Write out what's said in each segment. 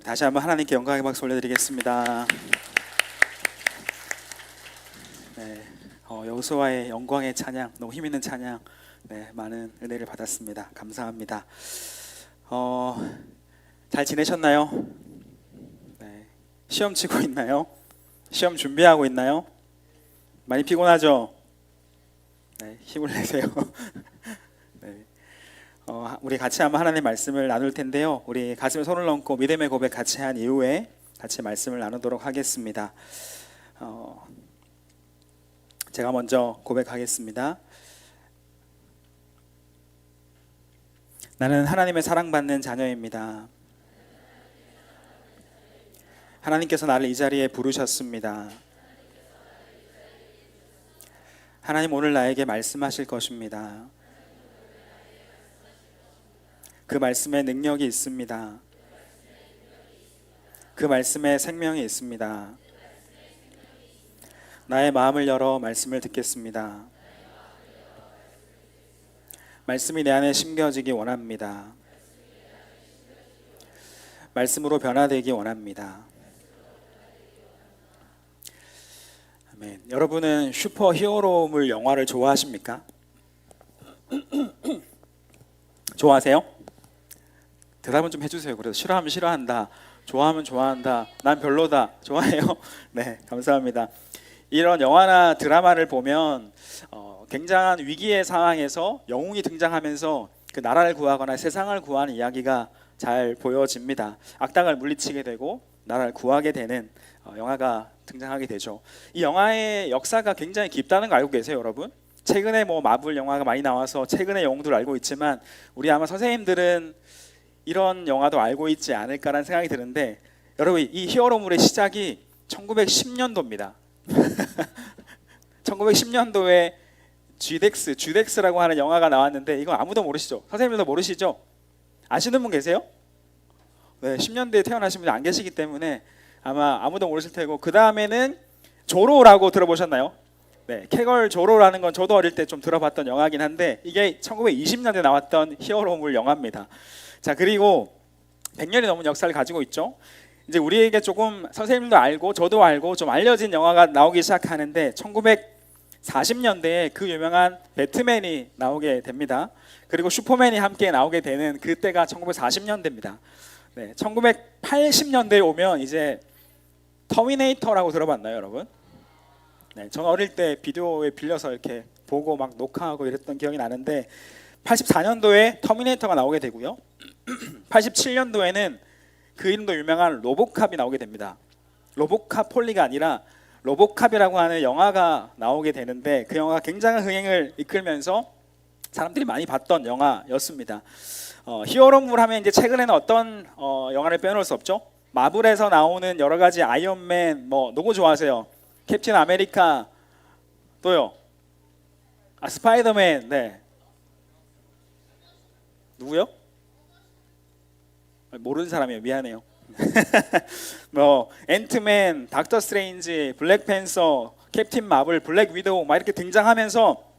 다시 한번 하나님께 영광의 박수 올려드리겠습니다. 네, 여호수아의 영광의 찬양, 너무 힘있는 찬양, 네, 많은 은혜를 받았습니다. 감사합니다. 잘 지내셨나요? 네, 시험 치고 있나요? 시험 준비하고 있나요? 많이 피곤하죠? 네, 힘을 내세요. 네. 우리 같이 한번 하나님의 말씀을 나눌 텐데요. 우리 가슴에 손을 얹고 믿음의 고백 같이 한 이후에 같이 말씀을 나누도록 하겠습니다. 제가 먼저 고백하겠습니다. 나는 하나님의 사랑받는 자녀입니다. 하나님께서 나를 이 자리에 부르셨습니다. 하나님 오늘 나에게 말씀하실 것입니다. 그 말씀에 능력이 있습니다. 그 말씀에 생명이 있습니다. 나의 마음을 열어 말씀을 듣겠습니다. 말씀이 내 안에 심겨지기 원합니다. 말씀으로 변화되기 원합니다. 아멘. 여러분은 슈퍼 히어로물 영화를 좋아하십니까? 좋아하세요? 대답은 좀 해주세요. 그래도 싫어하면 싫어한다, 좋아하면 좋아한다, 난 별로다, 좋아해요? 네, 감사합니다. 이런 영화나 드라마를 보면 굉장한 위기의 상황에서 영웅이 등장하면서 그 나라를 구하거나 세상을 구하는 이야기가 잘 보여집니다. 악당을 물리치게 되고 나라를 구하게 되는 영화가 등장하게 되죠. 이 영화의 역사가 굉장히 깊다는 거 알고 계세요, 여러분? 최근에 마블 영화가 많이 나와서 최근의 영웅들을 알고 있지만 우리 아마 선생님들은 이런 영화도 알고 있지 않을까라는 생각이 드는데, 여러분 이 히어로물의 시작이 1910년도입니다. 1910년도에 쥐덱스라고 하는 영화가 나왔는데 이거 아무도 모르시죠? 선생님들도 모르시죠? 아시는 분 계세요? 네, 10년대에 태어나신 분이 안 계시기 때문에 아마 아무도 모르실 테고, 그 다음에는 조로라고 들어보셨나요? 네, 캐걸 조로라는 건 저도 어릴 때 좀 들어봤던 영화긴 한데 이게 1920년대에 나왔던 히어로물 영화입니다. 자, 그리고 100년이 넘은 역사를 가지고 있죠. 이제 우리에게 조금 선생님도 알고 저도 알고 좀 알려진 영화가 나오기 시작하는데 1940년대에 그 유명한 배트맨이 나오게 됩니다. 그리고 슈퍼맨이 함께 나오게 되는 그때가 1940년대입니다. 네, 1980년대에 오면 이제 터미네이터라고 들어봤나요, 여러분? 네, 저는 어릴 때 비디오에 빌려서 이렇게 보고 막 녹화하고 이랬던 기억이 나는데 84년도에 터미네이터가 나오게 되고요. 87년도에는 그 이름도 유명한 로보캅이 나오게 됩니다. 로보캅 폴리가 아니라 로보캅이라고 하는 영화가 나오게 되는데 그 영화가 굉장한 흥행을 이끌면서 사람들이 많이 봤던 영화였습니다. 히어로물 하면 이제 최근에는 어떤 영화를 빼놓을 수 없죠. 마블에서 나오는 여러 가지 아이언맨, 누구 좋아하세요? 캡틴 아메리카, 또요? 스파이더맨, 네. 누구요? 모르는 사람이에요. 미안해요. 앤트맨, 닥터 스트레인지, 블랙팬서, 캡틴 마블, 블랙 위도우 막 이렇게 등장하면서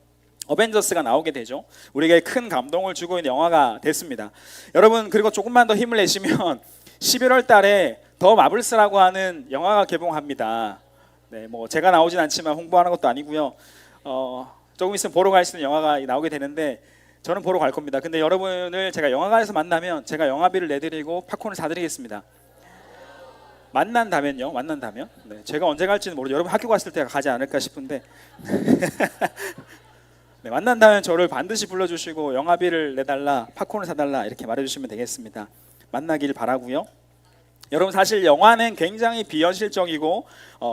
어벤져스가 나오게 되죠. 우리에게 큰 감동을 주고 있는 영화가 됐습니다. 여러분, 그리고 조금만 더 힘을 내시면 11월 달에 더 마블스라고 하는 영화가 개봉합니다. 네, 제가 나오진 않지만 홍보하는 것도 아니고요. 조금 있으면 보러 갈 수 있는 영화가 나오게 되는데 저는 보러 갈 겁니다. 근데 여러분을 제가 영화관에서 만나면 제가 영화비를 내드리고 팝콘을 사드리겠습니다. 만난다면요. 네, 제가 언제 갈지는 모르죠. 여러분 학교 갔을 때 가지 않을까 싶은데 네, 만난다면 저를 반드시 불러주시고 영화비를 내달라, 팝콘을 사달라 이렇게 말해주시면 되겠습니다. 만나길 바라고요. 여러분, 사실 영화는 굉장히 비현실적이고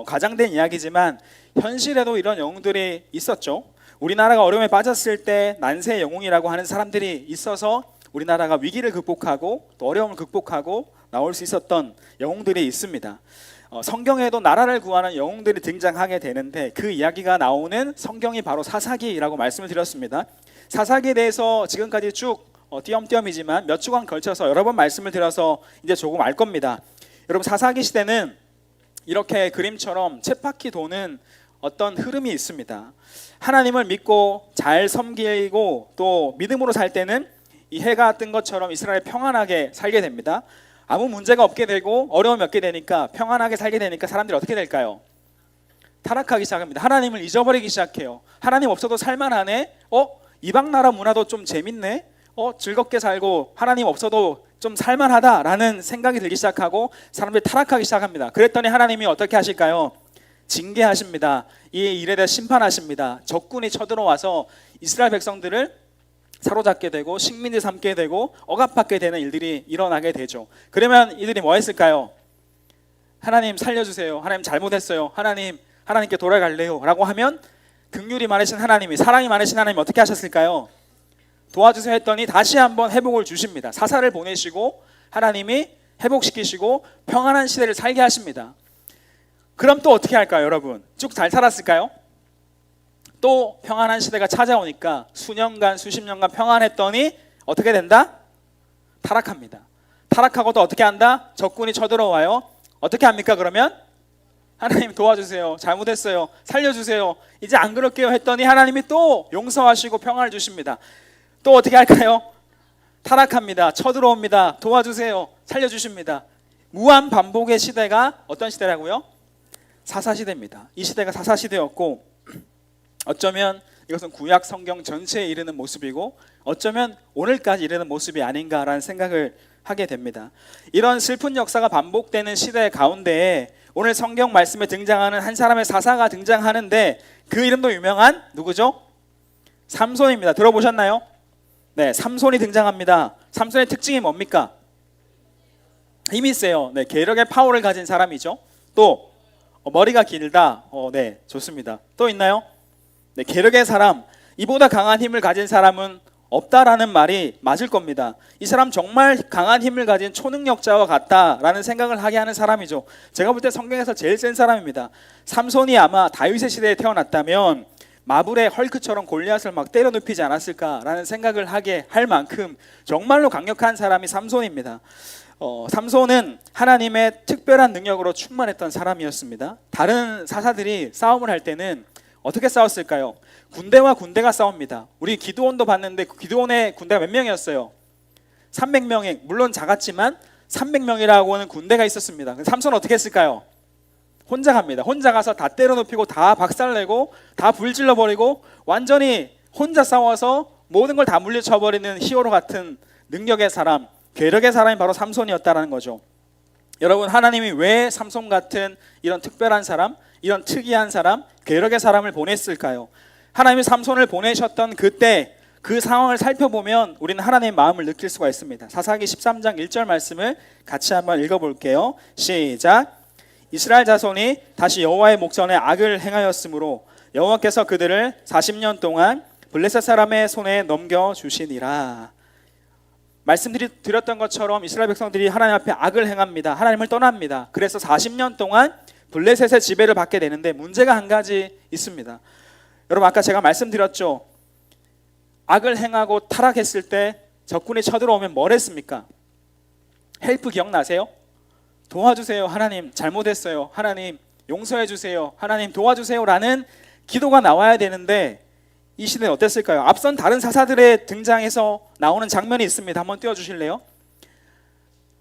과장된 이야기지만 현실에도 이런 영웅들이 있었죠. 우리나라가 어려움에 빠졌을 때 난세 영웅이라고 하는 사람들이 있어서 우리나라가 위기를 극복하고 또 어려움을 극복하고 나올 수 있었던 영웅들이 있습니다. 성경에도 나라를 구하는 영웅들이 등장하게 되는데 그 이야기가 나오는 성경이 바로 사사기라고 말씀을 드렸습니다. 사사기에 대해서 지금까지 쭉 띄엄띄엄이지만 몇 주간 걸쳐서 여러 번 말씀을 드려서 이제 조금 알 겁니다. 여러분, 사사기 시대는 이렇게 그림처럼 쳇바퀴 도는 어떤 흐름이 있습니다. 하나님을 믿고 잘 섬기고 또 믿음으로 살 때는 이 해가 뜬 것처럼 이스라엘이 평안하게 살게 됩니다. 아무 문제가 없게 되고 어려움이 없게 되니까 평안하게 살게 되니까 사람들이 어떻게 될까요? 타락하기 시작합니다. 하나님을 잊어버리기 시작해요. 하나님 없어도 살만하네? 이방 나라 문화도 좀 재밌네? 즐겁게 살고 하나님 없어도 좀 살만하다라는 생각이 들기 시작하고 사람들이 타락하기 시작합니다. 그랬더니 하나님이 어떻게 하실까요? 징계하십니다. 이 일에 대해 심판하십니다. 적군이 쳐들어와서 이스라엘 백성들을 사로잡게 되고 식민지 삼게 되고 억압받게 되는 일들이 일어나게 되죠. 그러면 이들이 뭐 했을까요? 하나님 살려주세요. 하나님 잘못했어요. 하나님께 돌아갈래요 라고 하면 긍휼이 많으신 하나님이, 사랑이 많으신 하나님이 어떻게 하셨을까요? 도와주세요 했더니 다시 한번 회복을 주십니다. 사사를 보내시고 하나님이 회복시키시고 평안한 시대를 살게 하십니다. 그럼 또 어떻게 할까요, 여러분? 쭉 잘 살았을까요? 또 평안한 시대가 찾아오니까 수년간 수십 년간 평안했더니 어떻게 된다? 타락합니다. 타락하고 또 어떻게 한다? 적군이 쳐들어와요. 어떻게 합니까 그러면? 하나님 도와주세요. 잘못했어요. 살려주세요. 이제 안 그럴게요 했더니 하나님이 또 용서하시고 평안을 주십니다. 또 어떻게 할까요? 타락합니다. 쳐들어옵니다. 도와주세요. 살려주십니다. 무한 반복의 시대가 어떤 시대라고요? 사사시대입니다. 이 시대가 사사시대였고 어쩌면 이것은 구약 성경 전체에 이르는 모습이고 어쩌면 오늘까지 이르는 모습이 아닌가라는 생각을 하게 됩니다. 이런 슬픈 역사가 반복되는 시대 가운데에 오늘 성경 말씀에 등장하는 한 사람의 사사가 등장하는데 그 이름도 유명한 누구죠? 삼손입니다. 들어보셨나요? 네, 삼손이 등장합니다. 삼손의 특징이 뭡니까? 힘이 세요. 네, 계력의 파워를 가진 사람이죠. 또 머리가 길다. 네, 좋습니다. 또 있나요? 네, 계력의 사람. 이보다 강한 힘을 가진 사람은 없다라는 말이 맞을 겁니다. 이 사람 정말 강한 힘을 가진 초능력자와 같다라는 생각을 하게 하는 사람이죠. 제가 볼 때 성경에서 제일 센 사람입니다. 삼손이 아마 다윗의 시대에 태어났다면 마블의 헐크처럼 골리앗을 막 때려 눕히지 않았을까라는 생각을 하게 할 만큼 정말로 강력한 사람이 삼손입니다. 삼손은 하나님의 특별한 능력으로 충만했던 사람이었습니다. 다른 사사들이 싸움을 할 때는 어떻게 싸웠을까요? 군대와 군대가 싸웁니다. 우리 기드온도 봤는데 기드온의 군대가 몇 명이었어요? 300명이, 물론 작았지만 300명이라고 하는 군대가 있었습니다. 삼손은 어떻게 했을까요? 혼자 갑니다. 혼자 가서 다 때려눕히고 다 박살내고 다 불질러버리고 완전히 혼자 싸워서 모든 걸 다 물리쳐버리는 히어로 같은 능력의 사람, 괴력의 사람이 바로 삼손이었다는 거죠. 여러분, 하나님이 왜 삼손 같은 이런 특별한 사람, 이런 특이한 사람, 괴력의 사람을 보냈을까요? 하나님이 삼손을 보내셨던 그때 그 상황을 살펴보면 우리는 하나님의 마음을 느낄 수가 있습니다. 사사기 13장 1절 말씀을 같이 한번 읽어볼게요. 시작. 이스라엘 자손이 다시 여호와의 목전에 악을 행하였으므로 여호와께서 그들을 40년 동안 블레셋 사람의 손에 넘겨주시니라. 말씀드렸던 것처럼 이스라엘 백성들이 하나님 앞에 악을 행합니다. 하나님을 떠납니다. 그래서 40년 동안 블레셋의 지배를 받게 되는데 문제가 한 가지 있습니다. 여러분, 아까 제가 말씀드렸죠. 악을 행하고 타락했을 때 적군이 쳐들어오면 뭘 했습니까? 헬프 기억나세요? 도와주세요. 하나님 잘못했어요. 하나님 용서해 주세요. 하나님 도와주세요 라는 기도가 나와야 되는데 이 시대는 어땠을까요? 앞선 다른 사사들의 등장에서 나오는 장면이 있습니다. 한번 띄워주실래요?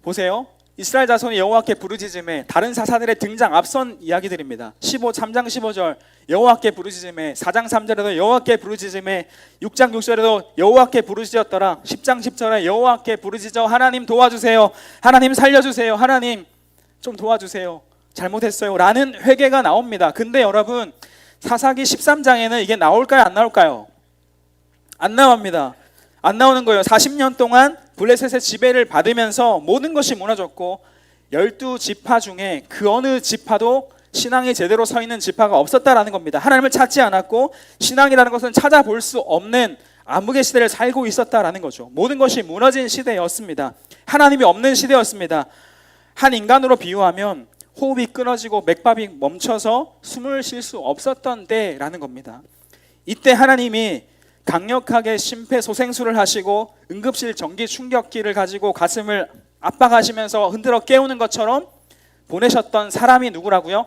보세요. 이스라엘 자손이 여호와께 부르짖음에 다른 사사들의 등장 앞선 이야기들입니다. 3장 15절 여호와께 부르짖음에, 4장 3절에도 여호와께 부르짖음에, 6장 6절에도 여호와께 부르짖었더라. 10장 10절에 여호와께 부르짖어 하나님 도와주세요. 하나님 살려주세요. 하나님 좀 도와주세요. 잘못했어요 라는 회개가 나옵니다. 근데 여러분, 사사기 13장에는 이게 나올까요? 안 나올까요? 안 나옵니다. 안 나오는 거예요. 40년 동안 블레셋의 지배를 받으면서 모든 것이 무너졌고 12지파 중에 그 어느 지파도 신앙이 제대로 서 있는 지파가 없었다라는 겁니다. 하나님을 찾지 않았고 신앙이라는 것은 찾아볼 수 없는 암흑의 시대를 살고 있었다라는 거죠. 모든 것이 무너진 시대였습니다. 하나님이 없는 시대였습니다. 한 인간으로 비유하면 호흡이 끊어지고 맥박이 멈춰서 숨을 쉴 수 없었던 때라는 겁니다. 이때 하나님이 강력하게 심폐소생술을 하시고 응급실 전기 충격기를 가지고 가슴을 압박하시면서 흔들어 깨우는 것처럼 보내셨던 사람이 누구라고요?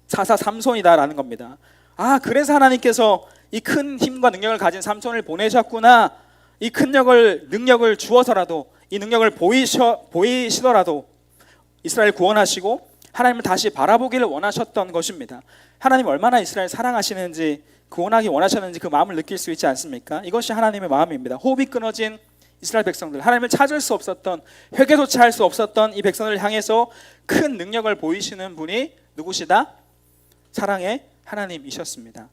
사사 삼손이다라는 겁니다. 아, 그래서 하나님께서 이 큰 힘과 능력을 가진 삼손을 보내셨구나. 이 큰 능력을 주어서라도 이 능력을 보이시더라도 이스라엘 구원하시고 하나님을 다시 바라보기를 원하셨던 것입니다. 하나님 얼마나 이스라엘 사랑하시는지, 구원하기 원하셨는지 그 마음을 느낄 수 있지 않습니까? 이것이 하나님의 마음입니다. 호흡이 끊어진 이스라엘 백성들, 하나님을 찾을 수 없었던, 회개조차 할 수 없었던 이 백성을 향해서 큰 능력을 보이시는 분이 누구시다? 사랑의 하나님이셨습니다.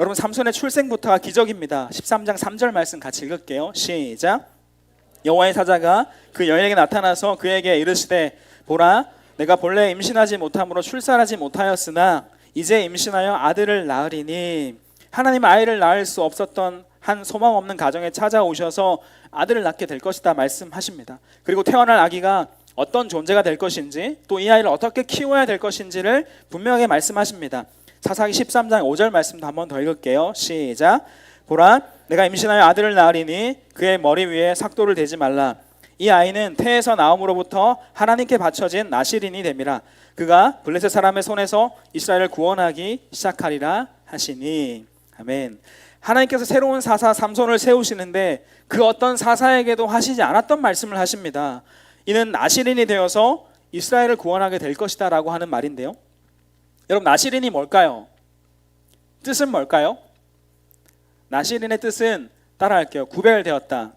여러분, 삼손의 출생부터가 기적입니다. 13장 3절 말씀 같이 읽을게요. 시작. 여호와의 사자가 그 여인에게 나타나서 그에게 이르시되 보라, 내가 본래 임신하지 못함으로 출산하지 못하였으나 이제 임신하여 아들을 낳으리니. 하나님 아이를 낳을 수 없었던 한 소망 없는 가정에 찾아오셔서 아들을 낳게 될 것이다 말씀하십니다. 그리고 태어날 아기가 어떤 존재가 될 것인지, 또 이 아이를 어떻게 키워야 될 것인지를 분명하게 말씀하십니다. 사사기 13장 5절 말씀도 한 번 더 읽을게요. 시작. 보라, 내가 임신하여 아들을 낳으리니 그의 머리 위에 삭도를 대지 말라. 이 아이는 태에서 나옴으로부터 하나님께 바쳐진 나실인이 됨이라. 그가 블레셋 사람의 손에서 이스라엘을 구원하기 시작하리라 하시니. 아멘. 하나님께서 새로운 사사 삼손을 세우시는데 그 어떤 사사에게도 하시지 않았던 말씀을 하십니다. 이는 나실인이 되어서 이스라엘을 구원하게 될 것이다 라고 하는 말인데요, 여러분, 나실인이 뭘까요? 뜻은 뭘까요? 나실인의 뜻은 따라할게요. 구별되었다.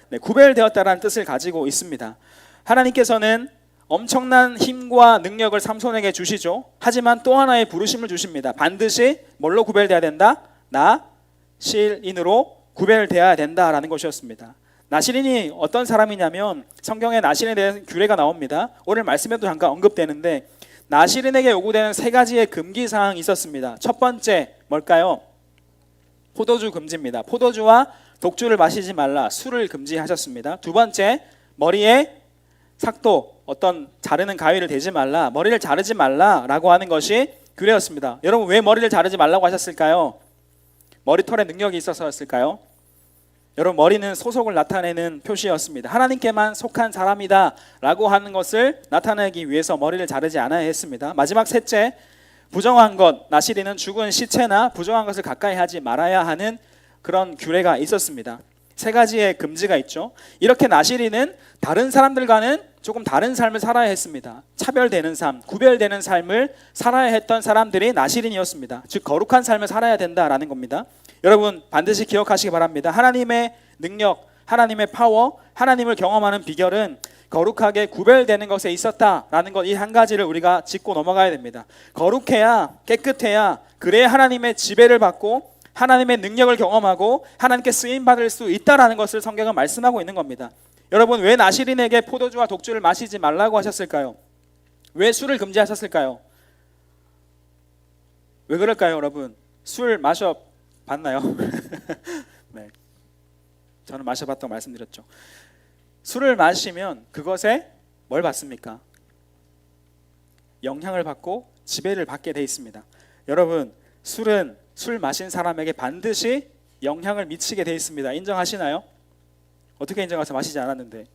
네, 구별되었다라는 뜻을 가지고 있습니다. 하나님께서는 엄청난 힘과 능력을 삼손에게 주시죠. 하지만 또 하나의 부르심을 주십니다. 반드시 뭘로 구별돼야 된다? 나실인으로 구별돼야 된다라는 것이었습니다. 나실인이 어떤 사람이냐면 성경에 나실인에 대한 규례가 나옵니다. 오늘 말씀에도 잠깐 언급되는데 나실인에게 요구되는 세 가지의 금기 사항이 있었습니다. 첫 번째 뭘까요? 포도주 금지입니다. 포도주와 독주를 마시지 말라, 술을 금지하셨습니다. 두 번째, 머리에 삭도, 어떤 자르는 가위를 대지 말라, 머리를 자르지 말라라고 하는 것이 규례였습니다. 여러분, 왜 머리를 자르지 말라고 하셨을까요? 머리털에 능력이 있어서였을까요? 여러분, 머리는 소속을 나타내는 표시였습니다. 하나님께만 속한 사람이다 라고 하는 것을 나타내기 위해서 머리를 자르지 않아야 했습니다. 마지막 셋째, 부정한 것, 나실인은 죽은 시체나 부정한 것을 가까이 하지 말아야 하는 그런 규례가 있었습니다. 세 가지의 금지가 있죠. 이렇게 나실인은 다른 사람들과는 조금 다른 삶을 살아야 했습니다. 차별되는 삶, 구별되는 삶을 살아야 했던 사람들이 나실인이었습니다. 즉 거룩한 삶을 살아야 된다라는 겁니다. 여러분, 반드시 기억하시기 바랍니다. 하나님의 능력, 하나님의 파워, 하나님을 경험하는 비결은 거룩하게 구별되는 것에 있었다라는 것, 이 한 가지를 우리가 짚고 넘어가야 됩니다. 거룩해야, 깨끗해야, 그래야 하나님의 지배를 받고 하나님의 능력을 경험하고 하나님께 쓰임받을 수 있다라는 것을 성경은 말씀하고 있는 겁니다. 여러분, 왜 나실인에게 포도주와 독주를 마시지 말라고 하셨을까요? 왜 술을 금지하셨을까요? 왜 그럴까요, 여러분? 술 마셔봤나요? 네, 저는 마셔봤다고 말씀드렸죠. 술을 마시면 그것에 뭘 받습니까? 영향을 받고 지배를 받게 돼 있습니다. 여러분, 술은 술 마신 사람에게 반드시 영향을 미치게 돼 있습니다. 인정하시나요? 어떻게 인정하세요? 마시지 않았는데.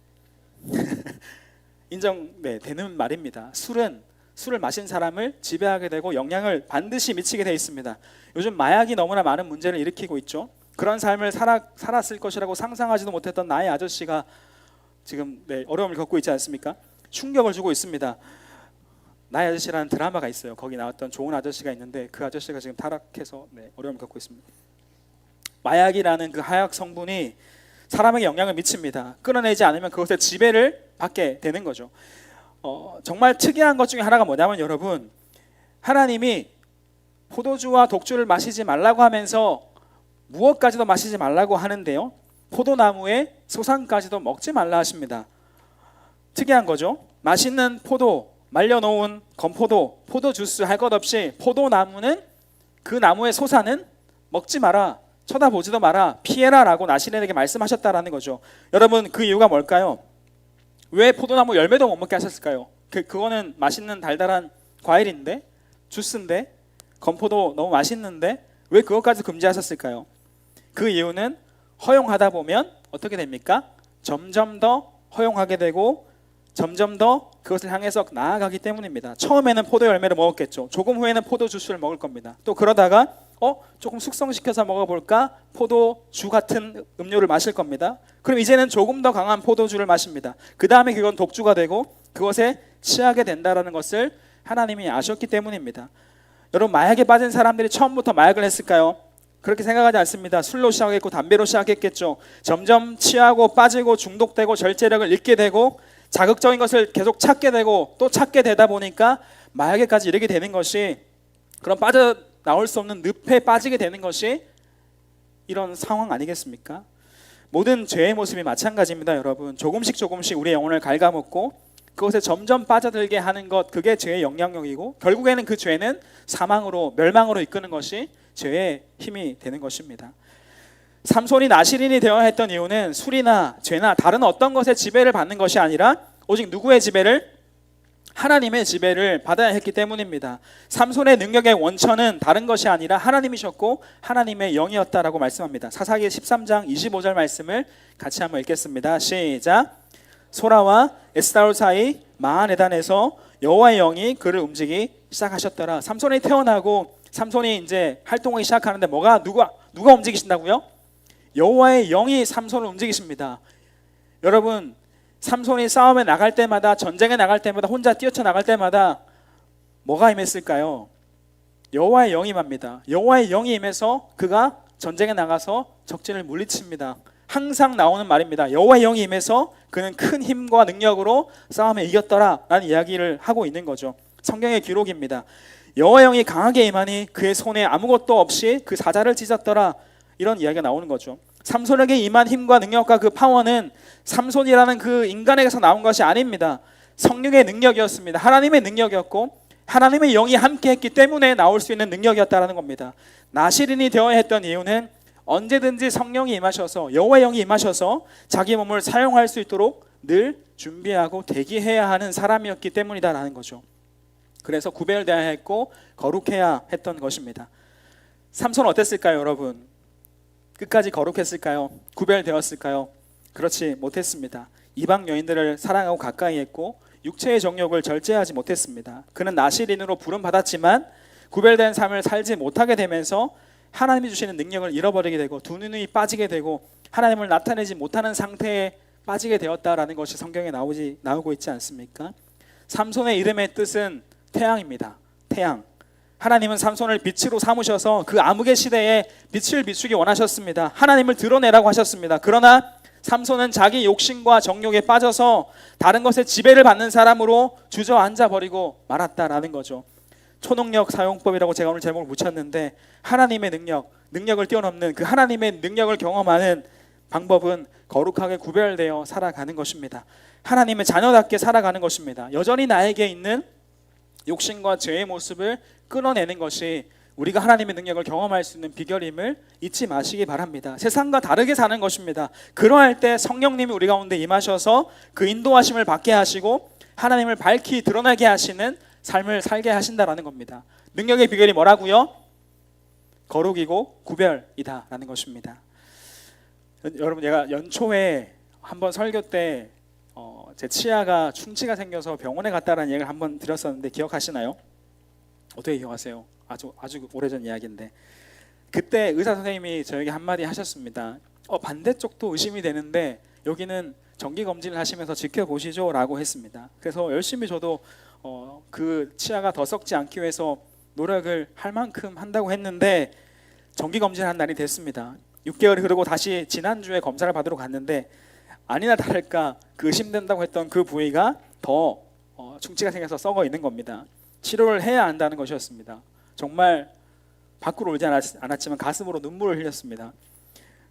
되는 말입니다. 술을 마신 사람을 지배하게 되고 영향을 반드시 미치게 돼 있습니다. 요즘 마약이 너무나 많은 문제를 일으키고 있죠. 그런 삶을 살았을 것이라고 상상하지도 못했던 나의 아저씨가 지금 어려움을 겪고 있지 않습니까? 충격을 주고 있습니다. 나의 아저씨라는 드라마가 있어요. 거기 나왔던 좋은 아저씨가 있는데 그 아저씨가 지금 타락해서 어려움을 겪고 있습니다. 마약이라는 그 하약 성분이 사람에게 영향을 미칩니다. 끊어내지 않으면 그것의 지배를 받게 되는 거죠. 정말 특이한 것 중에 하나가 뭐냐면, 여러분, 하나님이 포도주와 독주를 마시지 말라고 하면서 무엇까지도 마시지 말라고 하는데요, 포도나무의 소상까지도 먹지 말라 하십니다. 특이한 거죠. 맛있는 포도, 말려놓은 건포도, 포도주스 할 것 없이 포도나무는, 그 나무의 소사는 먹지 마라, 쳐다보지도 마라, 피해라 라고 나실인에게 말씀하셨다라는 거죠. 여러분, 그 이유가 뭘까요? 왜 포도나무 열매도 못 먹게 하셨을까요? 그거는 맛있는 달달한 과일인데, 주스인데, 건포도 너무 맛있는데 왜 그것까지 금지하셨을까요? 그 이유는 허용하다 보면 어떻게 됩니까? 점점 더 허용하게 되고 점점 더 그것을 향해서 나아가기 때문입니다. 처음에는 포도 열매를 먹었겠죠. 조금 후에는 포도 주스를 먹을 겁니다. 또 그러다가 조금 숙성시켜서 먹어볼까? 포도주 같은 음료를 마실 겁니다. 그럼 이제는 조금 더 강한 포도주를 마십니다. 그 다음에 그건 독주가 되고 그것에 취하게 된다는 것을 하나님이 아셨기 때문입니다. 여러분, 마약에 빠진 사람들이 처음부터 마약을 했을까요? 그렇게 생각하지 않습니다. 술로 시작했고 담배로 시작했겠죠. 점점 취하고 빠지고 중독되고 절제력을 잃게 되고 자극적인 것을 계속 찾게 되고 또 찾게 되다 보니까 마약에까지 이르게 되는 것이, 그런 빠져나올 수 없는 늪에 빠지게 되는 것이 이런 상황 아니겠습니까? 모든 죄의 모습이 마찬가지입니다. 여러분, 조금씩 우리의 영혼을 갉아먹고 그것에 점점 빠져들게 하는 것, 그게 죄의 영향력이고 결국에는 그 죄는 사망으로, 멸망으로 이끄는 것이 죄의 힘이 되는 것입니다. 삼손이 나실인이 되어야 했던 이유는 술이나 죄나 다른 어떤 것의 지배를 받는 것이 아니라 오직 누구의 지배를? 하나님의 지배를 받아야 했기 때문입니다. 삼손의 능력의 원천은 다른 것이 아니라 하나님이셨고 하나님의 영이었다라고 말씀합니다. 사사기 13장 25절 말씀을 같이 한번 읽겠습니다. 시작. 소라와 에스타올 사이 마한에단에서 여호와의 영이 그를 움직이기 시작하셨더라. 삼손이 태어나고 삼손이 이제 활동하기 시작하는데 누가 움직이신다고요? 여호와의 영이 삼손을 움직이십니다. 여러분, 삼손이 싸움에 나갈 때마다, 전쟁에 나갈 때마다, 혼자 뛰어쳐 나갈 때마다 뭐가 임했을까요? 여호와의 영이 임합니다. 여호와의 영이 임해서 그가 전쟁에 나가서 적진을 물리칩니다. 항상 나오는 말입니다. 여호와의 영이 임해서 그는 큰 힘과 능력으로 싸움에 이겼더라 라는 이야기를 하고 있는 거죠. 성경의 기록입니다. 여호와의 영이 강하게 임하니 그의 손에 아무것도 없이 그 사자를 찢었더라, 이런 이야기가 나오는 거죠. 삼손에게 임한 힘과 능력과 그 파워는 삼손이라는 그 인간에게서 나온 것이 아닙니다. 성령의 능력이었습니다. 하나님의 능력이었고 하나님의 영이 함께 했기 때문에 나올 수 있는 능력이었다는 겁니다. 나실인이 되어야 했던 이유는 언제든지 성령이 임하셔서, 여호와의 영이 임하셔서 자기 몸을 사용할 수 있도록 늘 준비하고 대기해야 하는 사람이었기 때문이다라는 거죠. 그래서 구별되어야 했고 거룩해야 했던 것입니다. 삼손은 어땠을까요, 여러분? 끝까지 거룩했을까요? 구별되었을까요? 그렇지 못했습니다. 이방 여인들을 사랑하고 가까이 했고 육체의 정욕을 절제하지 못했습니다. 그는 나실인으로 부름받았지만 구별된 삶을 살지 못하게 되면서 하나님이 주시는 능력을 잃어버리게 되고 두 눈이 빠지게 되고 하나님을 나타내지 못하는 상태에 빠지게 되었다라는 것이 성경에 나오고 있지 않습니까? 삼손의 이름의 뜻은 태양입니다. 태양. 하나님은 삼손을 빛으로 삼으셔서 그 암흑의 시대에 빛을 비추기 원하셨습니다. 하나님을 드러내라고 하셨습니다. 그러나 삼손은 자기 욕심과 정욕에 빠져서 다른 것에 지배를 받는 사람으로 주저앉아 버리고 말았다라는 거죠. 초능력 사용법이라고 제가 오늘 제목을 붙였는데, 하나님의 능력을 뛰어넘는 그 하나님의 능력을 경험하는 방법은 거룩하게 구별되어 살아가는 것입니다. 하나님의 자녀답게 살아가는 것입니다. 여전히 나에게 있는 욕심과 죄의 모습을 끊어내는 것이 우리가 하나님의 능력을 경험할 수 있는 비결임을 잊지 마시기 바랍니다. 세상과 다르게 사는 것입니다. 그러할 때 성령님이 우리 가운데 임하셔서 그 인도하심을 받게 하시고 하나님을 밝히 드러나게 하시는 삶을 살게 하신다라는 겁니다. 능력의 비결이 뭐라고요? 거룩이고 구별이다라는 것입니다. 여러분, 제가 연초에 한번 설교 때 제 치아가 충치가 생겨서 병원에 갔다라는 얘기를 한번 드렸었는데 기억하시나요? 어떻게 기억하세요? 아주 오래전 이야기인데, 그때 의사 선생님이 저에게 한마디 하셨습니다. 반대쪽도 의심이 되는데 여기는 정기 검진을 하시면서 지켜보시죠 라고 했습니다. 그래서 열심히 저도 그 치아가 더 썩지 않기 위해서 노력을 할 만큼 한다고 했는데 정기 검진을 한 날이 됐습니다. 6개월이 흐르고 다시 지난주에 검사를 받으러 갔는데 아니나 다를까 그 의심된다고 했던 그 부위가 더 충치가 생겨서 썩어 있는 겁니다. 치료를 해야 한다는 것이었습니다. 정말 밖으로 울지 않았지만 가슴으로 눈물을 흘렸습니다.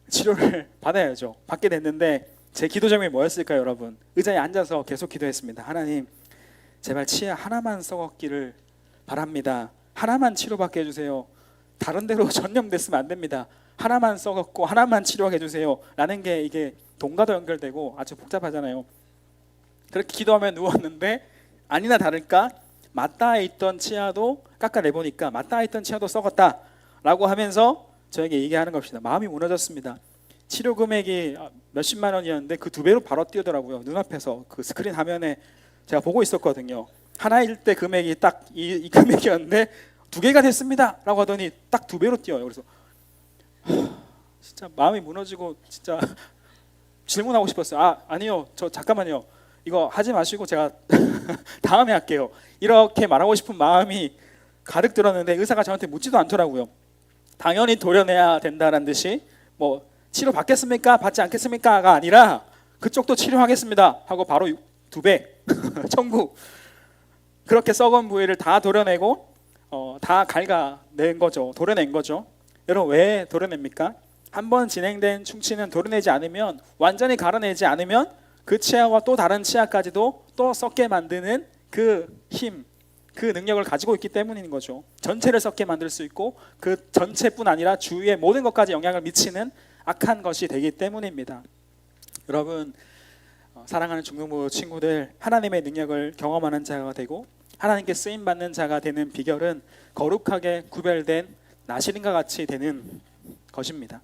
치료를 받아야죠. 받게 됐는데 제 기도 제목이 뭐였을까요, 여러분? 의자에 앉아서 계속 기도했습니다. 하나님, 제발 치아 하나만 썩었기를 바랍니다. 하나만 치료받게 해주세요. 다른 데로 전염됐으면 안 됩니다. 하나만 썩었고 하나만 치료하게 해주세요 라는 게 이게 돈과도 연결되고 아주 복잡하잖아요. 그렇게 기도하며 누웠는데 아니나 다를까 맞닿아 있던 치아도 깎아내보니까 맞닿아 있던 치아도 썩었다 라고 하면서 저에게 얘기하는 것입니다. 마음이 무너졌습니다. 치료 금액이 몇십만 원이었는데 그 2배로 바로 뛰어더라고요. 눈앞에서 그 스크린 화면에 제가 보고 있었거든요. 하나일 때 금액이 딱 이 금액이었는데 2개가 됐습니다 라고 하더니 딱 2배로 뛰어요. 그래서 진짜 마음이 무너지고 진짜 질문하고 싶었어요. 아니요, 저 잠깐만요, 이거 하지 마시고 제가 다음에 할게요, 이렇게 말하고 싶은 마음이 가득 들었는데 의사가 저한테 묻지도 않더라고요. 당연히 도려내야 된다는 듯이 뭐 치료 받겠습니까 받지 않겠습니까가 아니라 그쪽도 치료하겠습니다 하고 바로 2배 청구. 그렇게 썩은 부위를 다 도려내고 다 갉아낸 거죠. 도려낸 거죠. 여러분, 왜 도려냅니까? 한번 진행된 충치는 도려내지 않으면, 완전히 갈아내지 않으면 그 치아와 또 다른 치아까지도 또 썩게 만드는 그 힘, 그 능력을 가지고 있기 때문인 거죠. 전체를 썩게 만들 수 있고 그 전체뿐 아니라 주위의 모든 것까지 영향을 미치는 악한 것이 되기 때문입니다. 여러분, 사랑하는 중등부 친구들, 하나님의 능력을 경험하는 자가 되고 하나님께 쓰임받는 자가 되는 비결은 거룩하게 구별된 나시린과 같이 되는 것입니다.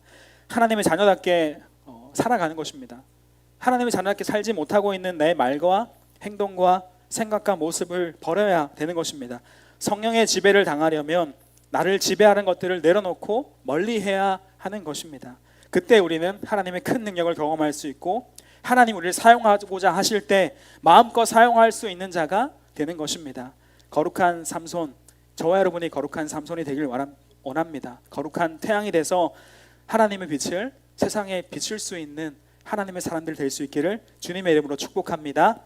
하나님의 자녀답게 살아가는 것입니다. 하나님의 자녀답게 살지 못하고 있는 내 말과 행동과 생각과 모습을 버려야 되는 것입니다. 성령의 지배를 당하려면 나를 지배하는 것들을 내려놓고 멀리해야 하는 것입니다. 그때 우리는 하나님의 큰 능력을 경험할 수 있고 하나님 우리를 사용하고자 하실 때 마음껏 사용할 수 있는 자가 되는 것입니다. 거룩한 삼손, 저와 여러분이 거룩한 삼손이 되길 원합니다. 거룩한 태양이 돼서 하나님의 빛을 세상에 비출 수 있는 하나님의 사람들 될 수 있기를 주님의 이름으로 축복합니다.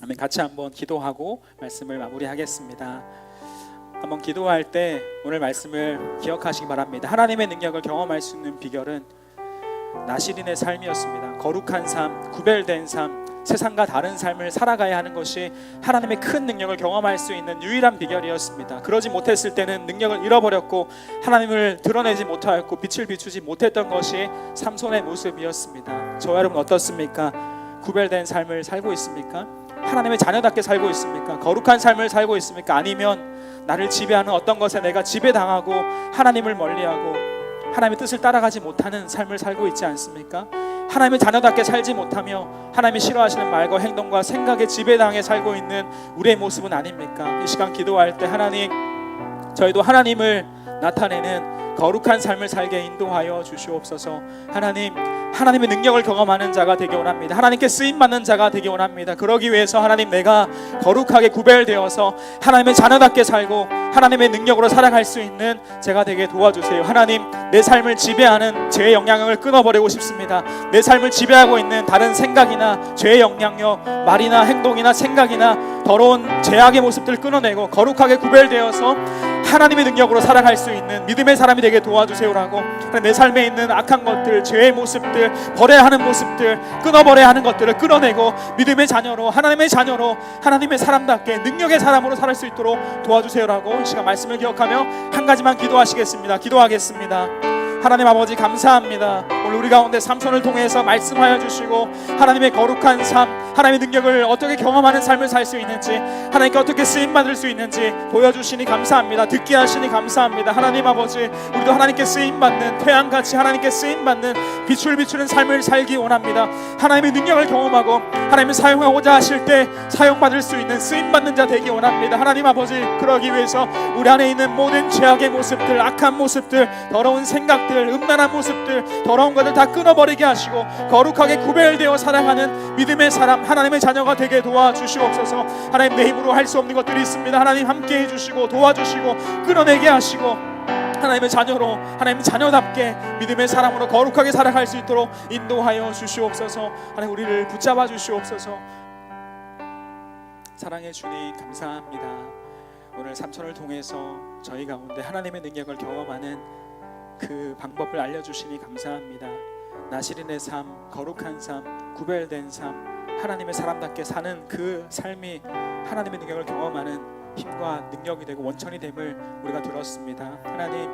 아멘. 같이 한번 기도하고 말씀을 마무리하겠습니다. 한번 기도할 때 오늘 말씀을 기억하시기 바랍니다. 하나님의 능력을 경험할 수 있는 비결은 나시린의 삶이었습니다. 거룩한 삶, 구별된 삶, 세상과 다른 삶을 살아가야 하는 것이 하나님의 큰 능력을 경험할 수 있는 유일한 비결이었습니다. 그러지 못했을 때는 능력을 잃어버렸고 하나님을 드러내지 못하였고 빛을 비추지 못했던 것이 삼손의 모습이었습니다. 저와 여러분 어떻습니까? 구별된 삶을 살고 있습니까? 하나님의 자녀답게 살고 있습니까? 거룩한 삶을 살고 있습니까? 아니면 나를 지배하는 어떤 것에 내가 지배당하고 하나님을 멀리하고 하나님의 뜻을 따라가지 못하는 삶을 살고 있지 않습니까? 하나님의 자녀답게 살지 못하며 하나님이 싫어하시는 말과 행동과 생각에 지배당해 살고 있는 우리의 모습은 아닙니까? 이 시간 기도할 때 하나님, 저희도 하나님을 나타내는 거룩한 삶을 살게 인도하여 주시옵소서. 하나님, 하나님의 능력을 경험하는 자가 되기 원합니다. 하나님께 쓰임받는 자가 되기 원합니다. 그러기 위해서 하나님, 내가 거룩하게 구별되어서 하나님의 자녀답게 살고 하나님의 능력으로 살아갈 수 있는 제가 되게 도와주세요. 하나님, 내 삶을 지배하는 죄의 영향력을 끊어버리고 싶습니다. 내 삶을 지배하고 있는 다른 생각이나 죄의 영향력, 말이나 행동이나 생각이나 더러운 죄악의 모습들을 끊어내고 거룩하게 구별되어서 하나님의 능력으로 살아갈 수 있는 믿음의 사람이 되게 도와주세요라고, 내 삶에 있는 악한 것들, 죄의 모습들, 버려야 하는 모습들, 끊어버려야 하는 것들을 끊어내고 믿음의 자녀로, 하나님의 자녀로, 하나님의 사람답게 능력의 사람으로 살 수 있도록 도와주세요라고 이 시간 말씀을 기억하며 한 가지만 기도하시겠습니다. 기도하겠습니다. 하나님 아버지, 감사합니다. 오늘 우리 가운데 삼손을 통해서 말씀하여 주시고 하나님의 거룩한 삶, 하나님의 능력을 어떻게 경험하는 삶을 살 수 있는지, 하나님께 어떻게 쓰임받을 수 있는지 보여주시니 감사합니다. 듣게 하시니 감사합니다. 하나님 아버지, 우리도 하나님께 쓰임받는 태양같이 하나님께 쓰임받는 빛을 비추는 삶을 살기 원합니다. 하나님의 능력을 경험하고 하나님을 사용하고자 하실 때 사용받을 수 있는 쓰임받는 자 되기 원합니다. 하나님 아버지, 그러기 위해서 우리 안에 있는 모든 죄악의 모습들, 악한 모습들, 더러운 생각들, 음란한 모습들, 더러운 것들 다 끊어버리게 하시고 거룩하게 구별되어 살아가는 믿음의 사람, 하나님의 자녀가 되게 도와주시옵소서. 하나님, 내 힘으로 할 수 없는 것들이 있습니다. 하나님 함께 해주시고 도와주시고 끊어내게 하시고 하나님의 자녀로, 하나님의 자녀답게 믿음의 사람으로 거룩하게 살아갈 수 있도록 인도하여 주시옵소서. 하나님, 우리를 붙잡아 주시옵소서. 사랑해 주님 감사합니다. 오늘 삼손을 통해서 저희 가운데 하나님의 능력을 경험하는 그 방법을 알려주시니 감사합니다. 나시린의 삶, 거룩한 삶, 구별된 삶, 하나님의 사람답게 사는 그 삶이 하나님의 능력을 경험하는 힘과 능력이 되고 원천이 됨을 우리가 들었습니다. 하나님,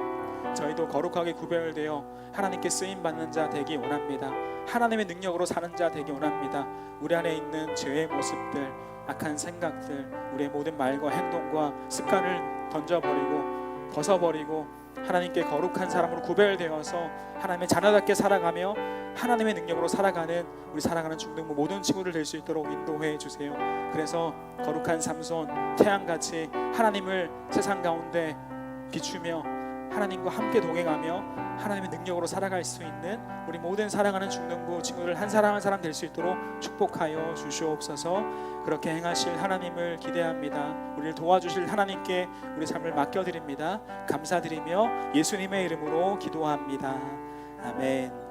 저희도 거룩하게 구별되어 하나님께 쓰임받는 자 되기 원합니다. 하나님의 능력으로 사는 자 되기 원합니다. 우리 안에 있는 죄의 모습들, 악한 생각들, 우리의 모든 말과 행동과 습관을 던져버리고 벗어버리고 하나님께 거룩한 사람으로 구별되어서 하나님의 자녀답게 살아가며 하나님의 능력으로 살아가는 우리 사랑하는 중등부 모든 친구들 될 수 있도록 인도해 주세요. 그래서 거룩한 삼손, 태양같이 하나님을 세상 가운데 비추며 하나님과 함께 동행하며 하나님의 능력으로 살아갈 수 있는 우리 모든 사랑하는 중등부 친구들 한 사람 한 사람 될 수 있도록 축복하여 주시옵소서. 그렇게 행하실 하나님을 기대합니다. 우리를 도와주실 하나님께 우리 삶을 맡겨드립니다. 감사드리며 예수님의 이름으로 기도합니다. 아멘.